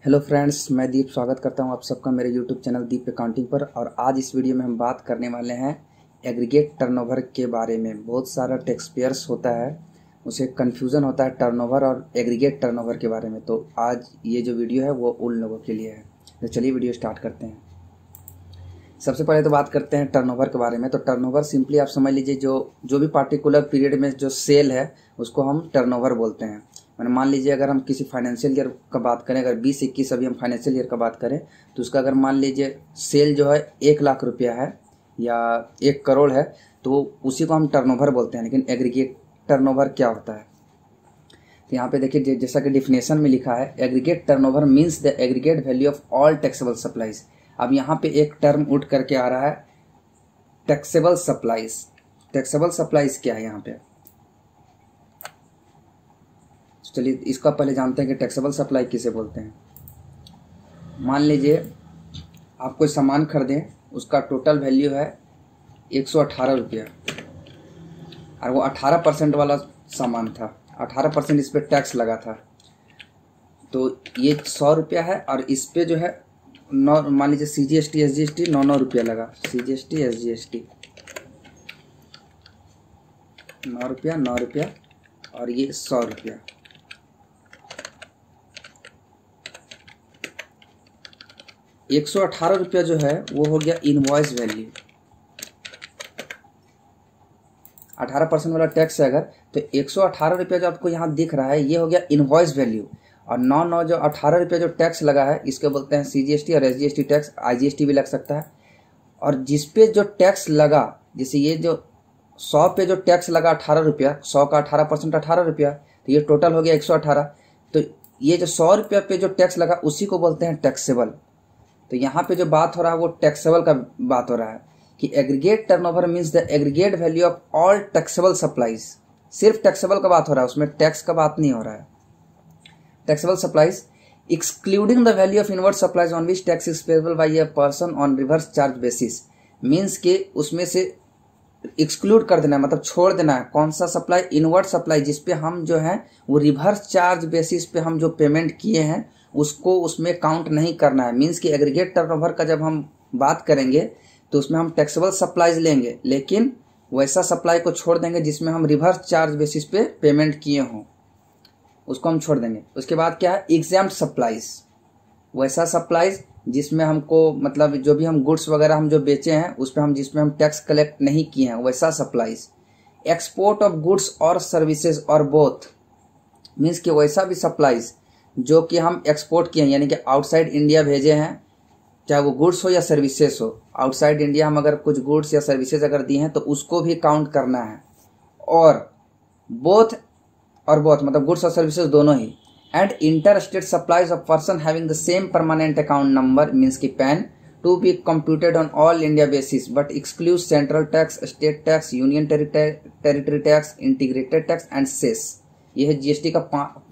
Hello friends, मैं दीप स्वागत करता हूं आप सबका मेरे यूट्यूब चैनल दीप अकाउंटिंग पर। और आज इस वीडियो में हम बात करने वाले हैं एग्रीगेट टर्नओवर के बारे में। बहुत सारा टैक्स पेयर्स होता है, उसे कन्फ्यूज़न होता है टर्नओवर और एग्रीगेट टर्नओवर के बारे में। तो आज ये जो वीडियो है वो उन लोगों के लिए है। तो चलिए वीडियो स्टार्ट करते हैं। सबसे पहले तो बात करते हैं टर्नओवर के बारे में। तो टर्नओवर सिंपली आप समझ लीजिए जो भी पार्टिकुलर पीरियड में जो सेल है उसको हम टर्नओवर बोलते हैं। मैंने मान लीजिए अगर हम किसी फाइनेंशियल ईयर का बात करें, अगर 20-21 अभी हम फाइनेंशियल ईयर का बात करें तो उसका अगर मान लीजिए सेल जो है 1 लाख रुपया है या 1 करोड़ है तो उसी को हम टर्नओवर बोलते हैं। लेकिन एग्रीगेट टर्नओवर क्या होता है तो यहाँ पे देखिए, जैसा कि डिफिनेशन में लिखा है, aggregate turnover means the aggregate value of all taxable supplies. अब यहाँ पे एक टर्म उठ करके आ रहा है टैक्सेबल सप्लाईज। टैक्सेबल सप्लाईज क्या है यहाँ पे, चलिए इसका पहले जानते हैं कि टैक्सेबल सप्लाई किसे बोलते हैं। मान लीजिए आप कोई सामान खरीदें, उसका टोटल वैल्यू है 118 रुपया और वो 18% वाला सामान था, 18% इस पर टैक्स लगा था। तो ये 100 रुपया है और इस पे जो है मान लीजिए CGST SGST 9 रुपया लगा। CGST SGST 9 रुपया और ये 100 रुपया। ₹118 जो है वो हो गया इनवॉइस वैल्यू। 18% वाला टैक्स है अगर, तो 118 रुपया जो आपको यहाँ दिख रहा है ये हो गया इनवॉइस वैल्यू। और 9 जो 18 रुपया जो टैक्स लगा है इसके बोलते हैं CGST और SGST टैक्स। IGST भी लग सकता है। और जिस पे जो टैक्स लगा, जैसे ये जो 100 पे जो टैक्स लगा 18 रुपया, 100 का 18% 18 रुपया, तो ये टोटल हो गया 118। तो ये जो 100 रुपया पे जो टैक्स लगा उसी को बोलते हैं टैक्सेबल। तो यहाँ पे जो बात हो रहा है वो टैक्सेबल का बात हो रहा है कि aggregate turnover means the aggregate value of all taxable supplies. सिर्फ टैक्सेबल का बात हो रहा है, उसमें टैक्स का बात नहीं हो रहा है। Taxable supplies excluding the value of inward supplies on which tax is payable by a person on reverse charge basis. Means के उसमें से एक्सक्लूड कर देना है, मतलब छोड़ देना है। कौन सा सप्लाई? इनवर्ड सप्लाई, जिसपे हम जो है वो रिवर्स चार्ज बेसिस पे हम जो पेमेंट किए हैं उसको उसमें काउंट नहीं करना है। मीन्स कि एग्रीगेट टर्नओवर का जब हम बात करेंगे तो उसमें हम टैक्सेबल सप्लाईज लेंगे, लेकिन वैसा सप्लाई को छोड़ देंगे जिसमें हम रिवर्स चार्ज बेसिस पे पेमेंट किए हों, उसको हम छोड़ देंगे। उसके बाद क्या है? एग्जैम्प्ट सप्लाईज, वैसा सप्लाईज जिसमें हमको मतलब जो भी हम गुड्स वगैरह हम जो बेचे हैं उस पर हम जिसमें हम टैक्स कलेक्ट नहीं किए हैं वैसा सप्लाईज। एक्सपोर्ट ऑफ गुड्स और सर्विसेज और बोथ, मीन्स कि वैसा भी सप्लाईज जो कि हम एक्सपोर्ट किए हैं, यानी कि आउटसाइड इंडिया भेजे हैं, चाहे वो गुड्स हो या सर्विसेज हो। आउटसाइड इंडिया हम अगर कुछ गुड्स या सर्विसेज अगर दिए हैं तो उसको भी काउंट करना है। और बोथ मतलब गुड्स और सर्विसेज दोनों ही। And inter state supplies of person having the same permanent account number, means की PAN, to be computed on all India basis but exclude central tax, state tax, union territory tax, integrated tax and cess. यह है GST का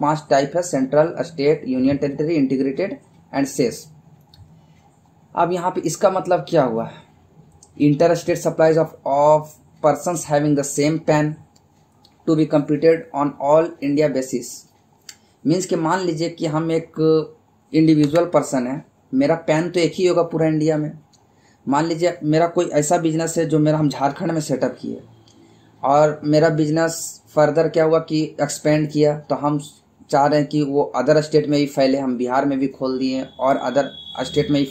5 type है: central, state, union territory, integrated and cess. अब यहाँ पे इसका मतलब क्या हुआ? Inter state supplies of persons having the same pan to be computed on all India basis. Means कि मान लीजिए कि हम एक इंडिविजुअल पर्सन है, मेरा पैन तो एक ही होगा पूरा इंडिया में। मान लीजिए मेरा कोई ऐसा बिजनेस है जो मेरा हम झारखंड में सेटअप किए और मेरा बिजनेस फर्दर क्या हुआ कि एक्सपेंड किया, तो हम चाह रहे हैं कि वो अदर स्टेट में भी फैले। हम बिहार में भी खोल दिए और अदर स्टेट में ही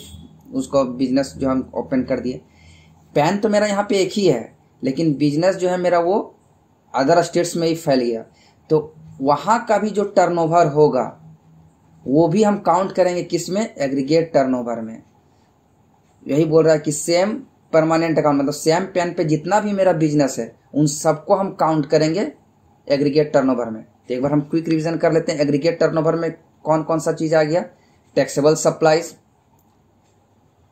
उसको बिजनेस जो हम ओपन कर दिए। पैन तो मेरा यहाँ पे एक ही है, लेकिन बिजनेस जो है मेरा वो अदर स्टेट्स में ही फैल गया। तो वहाँ का भी जो टर्नओवर होगा वो भी हम काउंट करेंगे किसमें? एग्रीगेट टर्नओवर में। यही बोल रहा है कि सेम परमानेंट अकाउंट, मतलब सेम पैन पे जितना भी मेरा बिजनेस है उन सबको हम काउंट करेंगे एग्रीगेट टर्नओवर में। तो एक बार हम क्विक रिवीजन कर लेते हैं। एग्रीगेट टर्नओवर में कौन कौन सा चीज आ गया? टैक्सेबल सप्लाईज,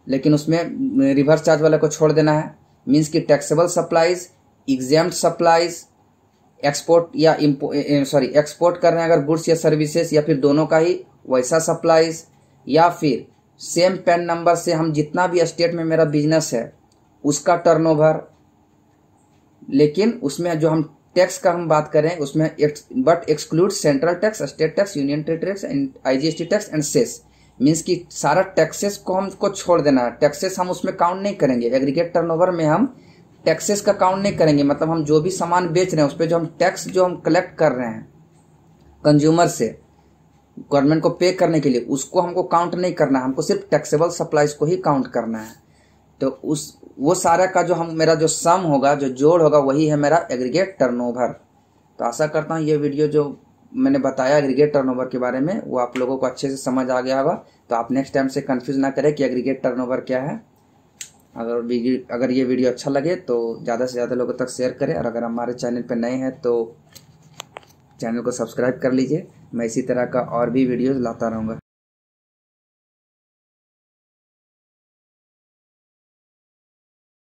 लेकिन उसमें रिवर्स चार्ज वाले को छोड़ देना है। मीन्स कि टैक्सेबल सप्लाईज, एग्जैम्प्ट सप्लाईज, एक्सपोर्ट या एक्सपोर्ट कर रहे हैं अगर गुड्स या सर्विसेज, या फिर दोनों का ही वैसा सप्लाईज, या फिर सेम पैन नंबर से हम जितना भी स्टेट में मेरा बिजनेस है उसका टर्नओवर, लेकिन उसमें जो हम टैक्स का हम बात करें उसमें but exclude central tax, state tax, union territory tax, IGST tax and cess. Means कि सारा टैक्सेस को हमको छोड़ देना है, टैक्सेस हम उसमें काउंट नहीं करेंगे। एग्रीगेट टर्नओवर में हम टैक्सेस का काउंट नहीं करेंगे, मतलब हम जो भी सामान बेच रहे हैं उस पर जो हम टैक्स जो हम कलेक्ट कर रहे हैं कंज्यूमर से गवर्नमेंट को पे करने के लिए, उसको हमको काउंट नहीं करना है, हमको सिर्फ टैक्सेबल सप्लाईज को ही काउंट करना है। तो वो सारा का जो मेरा जो सम होगा, जो जोड़ होगा, वही है मेरा एग्रीगेट टर्नओवर। तो आशा करता हूँ ये वीडियो जो मैंने बताया एग्रीगेट टर्नओवर के बारे में वो आप लोगों को अच्छे से समझ आ गया होगा। तो आप नेक्स्ट टाइम से कंफ्यूज ना करें कि एग्रीगेट टर्नओवर क्या है। अगर ये वीडियो अच्छा लगे तो ज़्यादा से ज़्यादा लोगों तक शेयर करें, और अगर हमारे चैनल पर नए हैं तो चैनल को सब्सक्राइब कर लीजिए। मैं इसी तरह का और भी वीडियोज़ लाता रहूँगा।